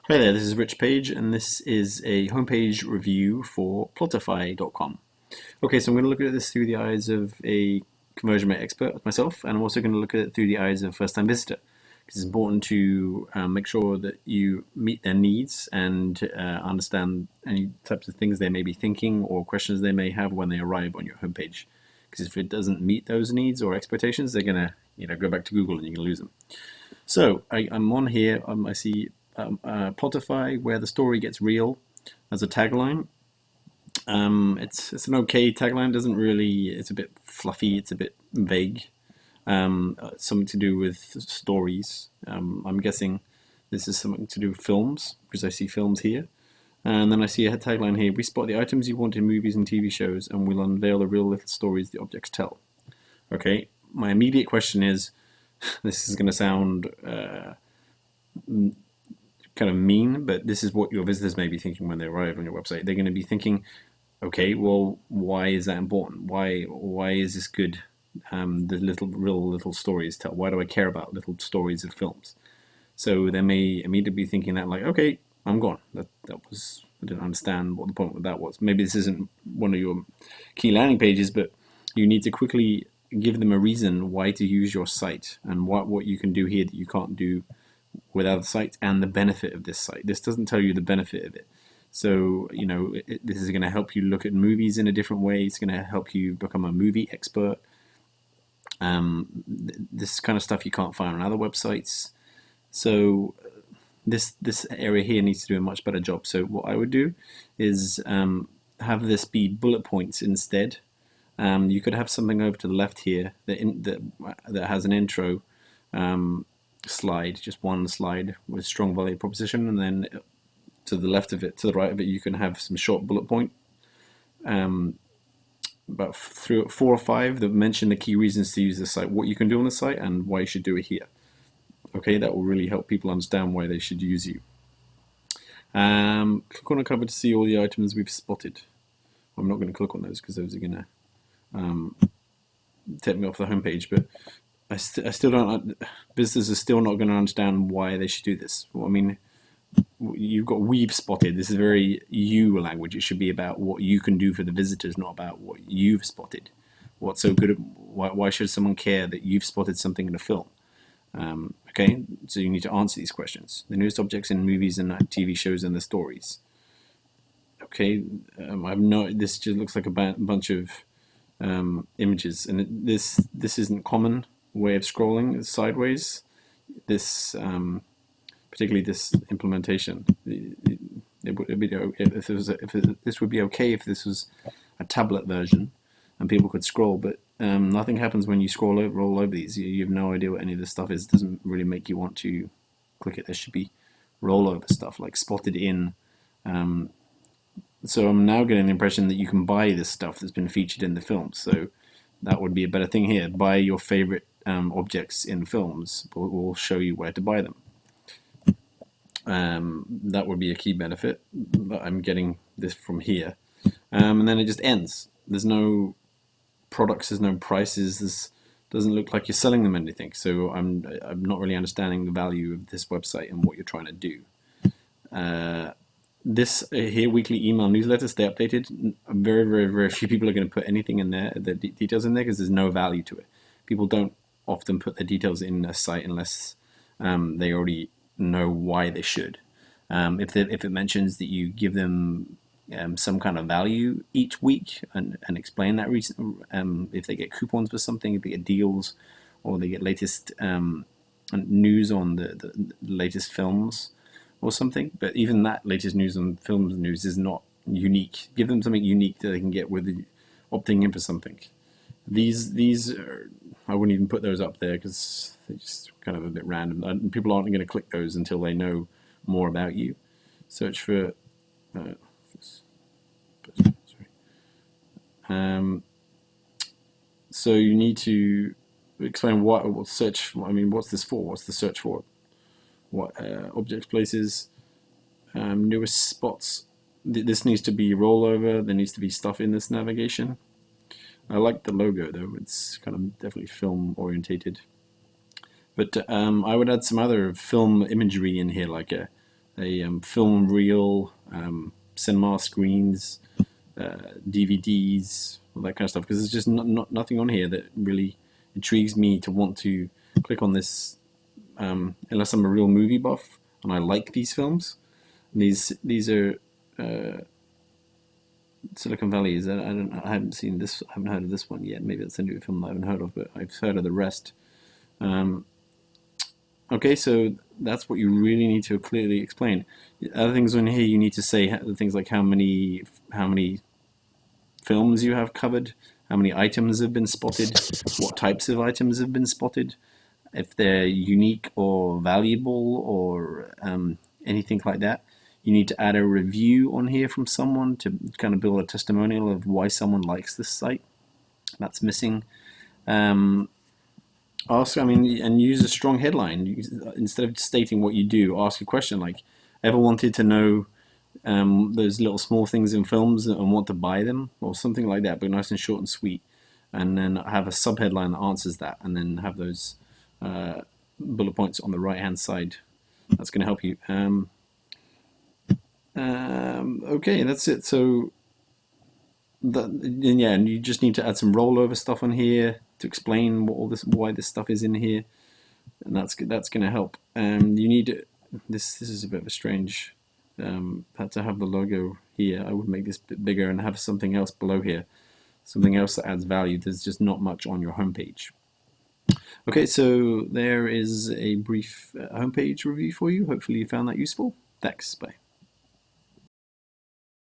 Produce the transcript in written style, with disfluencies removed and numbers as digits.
Hi there, this is Rich Page, and this is a homepage review for Plotify.com. Okay, so I'm going to look at this through the eyes of a conversion rate expert myself, and I'm also going to look at it through the eyes of a first-time visitor. Because it's important to make sure that you meet their needs and understand any types of things they may be thinking or questions they may have when they arrive on your homepage. Because if it doesn't meet those needs or expectations, they're going to go back to Google and you're going to lose them. So I'm on here. I see Plotify, where the story gets real, as a tagline. It's an okay tagline. Doesn't really. It's a bit fluffy. It's a bit vague. Something to do with stories. I'm guessing this is something to do with films because I see films here. And then I see a tagline here: "We spot the items you want in movies and TV shows, and we'll unveil the real little stories the objects tell." Okay. My immediate question is, this is going to sound kind of mean, but this is what your visitors may be thinking when they arrive on your website. They're going to be thinking, okay, well, why is that important? Why is this good? The real little stories tell. Why do I care about little stories of films? So they may immediately be thinking that, like, okay, I'm gone. That was, I didn't understand what the point of that was. Maybe this isn't one of your key landing pages, but you need to quickly give them a reason why to use your site and what you can do here that you can't do with other sites, and the benefit of this site. This doesn't tell you the benefit of it. So, this is going to help you look at movies in a different way. It's going to help you become a movie expert. This kind of stuff you can't find on other websites. So this area here needs to do a much better job. So what I would do is have this be bullet points instead. You could have something over to the left here that has an intro slide, just one slide with strong value proposition, and then to the left of it, to the right of it, you can have some short bullet point, about 4 or 5 that mention the key reasons to use the site, what you can do on the site, and why you should do it here. Okay, that will really help people understand why they should use you. Click on a cover to see all the items we've spotted. I'm not going to click on those because those are going to take me off the homepage, but I still don't. Visitors are still not going to understand why they should do this. Well, I mean, you've got "we've spotted." This is very you language. It should be about what you can do for the visitors, not about what you've spotted. What's so good? Why should someone care that you've spotted something in a film? Okay, so you need to answer these questions. The newest objects in movies and TV shows and the stories. Okay, this just looks like a bunch of images, and this isn't common way of scrolling sideways. This particularly this implementation, this would be okay if this was a tablet version and people could scroll, but nothing happens when you roll over these. You have no idea what any of this stuff is. It doesn't really make you want to click it. There should be rollover stuff like spotted in. So I'm now getting the impression that you can buy this stuff that's been featured in the film. So that would be a better thing here. Buy your favorite objects in films. We'll show you where to buy them. That would be a key benefit, but I'm getting this from here. And then it just ends. There's no products, there's no prices, this doesn't look like you're selling them anything. So I'm not really understanding the value of this website and what you're trying to do. This here weekly email newsletter, stay updated. Very, very, very few people are going to put anything in there, the details in there, because there's no value to it. People don't often put their details in a site unless they already know why they should. If it mentions that you give them some kind of value each week and explain that reason, if they get coupons for something, if they get deals, or they get latest news on the latest films or something, but even that latest news on films news is not unique. Give them something unique that they can get with opting in for something. These are, I wouldn't even put those up there because they're just kind of a bit random. People aren't going to click those until they know more about you. Search for so you need to explain what search. I mean, what's this for? What's the search for? What objects, places, newest spots. This needs to be rollover. There needs to be stuff in this navigation. I like the logo though. It's kind of definitely film orientated. But I would add some other film imagery in here, like a film reel, cinema screens, DVDs, all that kind of stuff. Because there's just nothing on here that really intrigues me to want to click on this, unless I'm a real movie buff and I like these films. And these are Silicon Valley. I haven't seen this. I haven't heard of this one yet. Maybe it's a new film that I haven't heard of, but I've heard of the rest. Okay, so that's what you really need to clearly explain. Other things on here, you need to say things like how many films you have covered, how many items have been spotted, what types of items have been spotted, if they're unique or valuable or anything like that. You need to add a review on here from someone to kind of build a testimonial of why someone likes this site. That's missing. And use a strong headline. Instead of stating what you do, ask a question like, ever wanted to know those little small things in films and want to buy them, or something like that, but nice and short and sweet. And then have a subheadline that answers that, and then have those bullet points on the right-hand side. That's going to help you. Okay, that's it. So, and you just need to add some rollover stuff on here to explain why this stuff is in here, and that's going to help. You need this. This is a bit of a strange. Had to have the logo here. I would make this a bit bigger and have something else below here, something else that adds value. There's just not much on your homepage. Okay, so there is a brief homepage review for you. Hopefully you found that useful. Thanks. Bye.